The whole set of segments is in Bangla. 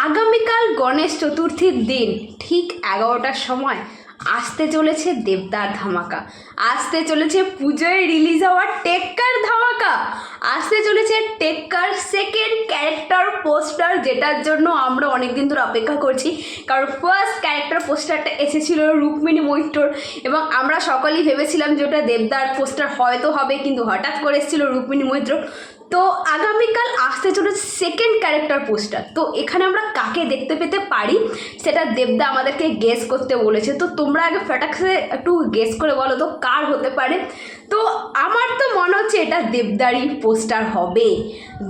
আগামীকাল গণেশ চতুর্থীর দিন ঠিক 11টার সময় আসতে চলেছে দেবদার ধামাকা, আসতে চলেছে পুজোয় রিলিজ হওয়ার টেক্কার ধামাকা, আসতে চলেছে টেক্কার সেকেন্ড ক্যারেক্টার পোস্টার, যেটার জন্য আমরা অনেকদিন ধরে অপেক্ষা করছি। কারণ ফার্স্ট ক্যারেক্টার পোস্টারটা এসেছিল রুক্মিণী মৈত্রর এবং আমরা সকলেই ভেবেছিলাম যে ওটা দেবদার পোস্টার হয়তো হবে, কিন্তু হঠাৎ করে এসেছিল রুক্মিণী মৈত্র। তো আগামীকাল আসতে চলেছে সেকেন্ড ক্যারেক্টার পোস্টার। তো এখানে আমরা কাকে দেখতে পেতে পারি সেটা দেবদা আমাদেরকে গেস করতে বলেছে। তো তোমরা আগে ফটাকসে একটু গেস করে বলো তো কার হতে পারে। তো আমার তো মনে হচ্ছে এটা দেবদারই পোস্টার হবে।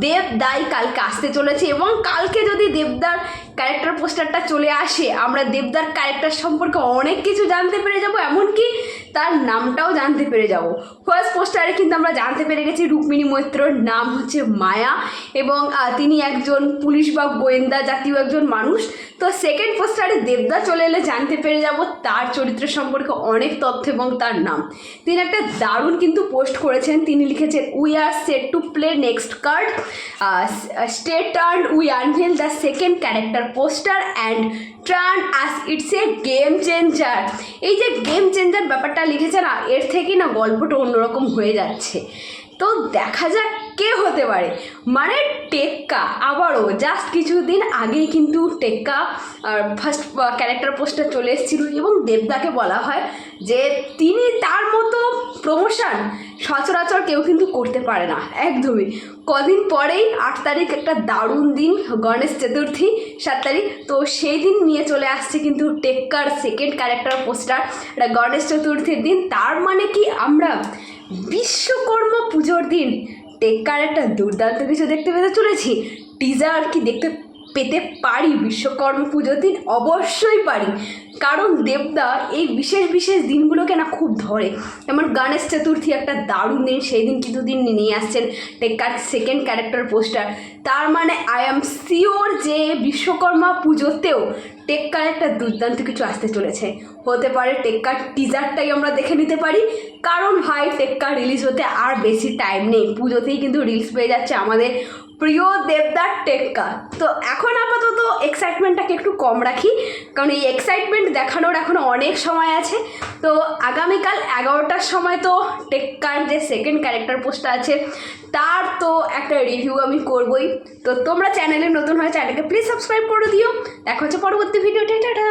দেবদাই কালকে আসতে চলেছে এবং কালকে যদি দেবদার ক্যারেক্টার পোস্টারটা চলে আসে আমরা দেবদার ক্যারেক্টার সম্পর্কে অনেক কিছু জানতে পেরে যাব, এমনকি তার নামটাও জানতে পেরে যাব। ফার্স্ট পোস্টারে কিন্তু আমরা জানতে পেরে গেছি রুক্মিণী মৈত্রর নাম হচ্ছে মায়া এবং তিনি একজন পুলিশ বা গোয়েন্দা জাতীয় একজন মানুষ। তো সেকেন্ড পোস্টারে দেবদা চলে এলে জানতে পেরে যাব তার চরিত্র সম্পর্কে অনেক তথ্য এবং তার নাম। তিনি একটা দারুণ কিন্তু পোস্ট করেছেন, তিনি লিখেছেন we are set to play next card, stay turned, we unveil the second character poster and turn us it's a game changer. এই যে গেম চেঞ্জার ব্যাপারটা লিখেছে না, এর থেকেই না গল্পটা অন্যরকম হয়ে যাচ্ছে। তো দেখা যাক কে হতে পারে। মানে টেক্কা আবারও জাস্ট কিছুদিন আগেই কিন্তু টেক্কা ফার্স্ট ক্যারেক্টার পোস্টার চলে এসেছিল এবং দেবদাকে বলা হয় যে তিনি তার মতো প্রমোশন সচরাচর কেউ কিন্তু করতে পারে না একদমই। কদিন পরেই 8 তারিখ একটা দারুণ দিন, গণেশ চতুর্থী 7 তারিখ। তো সেই দিন নিয়ে চলে আসছে কিন্তু টেক্কার সেকেন্ড ক্যারেক্টার পোস্টার, এটা গণেশ চতুর্থীর দিন। তার মানে কি আমরা বিশ্বকর্মা পুজোর দিন টেক্কার একটা দুর্দান্ত কিছু দেখতে পেতে চলেছি। টিজার কি দেখতে পেতে পারি বিশ্বকর্মা পুজোর দিন? অবশ্যই পারি, কারণ দেবদা এই বিশেষ বিশেষ দিনগুলোকে না খুব ধরে। যেমন গণেশ চতুর্থী একটা দারুণ দিন, সেই দিন কিছু দিন নিয়ে আসছেন টেক্কার সেকেন্ড ক্যারেক্টার পোস্টার। তার মানে আই অ্যাম শিওর যে বিশ্বকর্মা পুজোতেও টেক্কার একটা দুর্দান্ত কিছু আসতে চলেছে। হতে পারে টেক্কার টিজারটাই আমরা দেখে নিতে পারি, কারণ ভাই টেক্কার রিলিজ হতে আর বেশি টাইম নেই, পুজোতেই কিন্তু রিলিজ পেয়ে যাচ্ছে আমাদের প্রিয় দেবদার টেক্কা। তো এখন আপাতত এক্সাইটমেন্টটাকে একটু কম রাখি, কারণ এই এক্সাইটমেন্ট দেখানোর এখনও অনেক সময় আছে। তো আগামীকাল 11টার সময় তো টেক্কার যে সেকেন্ড ক্যারেক্টার পোস্টটা আছে তার তো একটা রিভিউ আমি করবই। তো তোমরা চ্যানেলে নতুন হয়ে চ্যানেলকে প্লিজ সাবস্ক্রাইব করে দিও। দেখা হচ্ছে পরবর্তী ভিডিওতে, টাটা।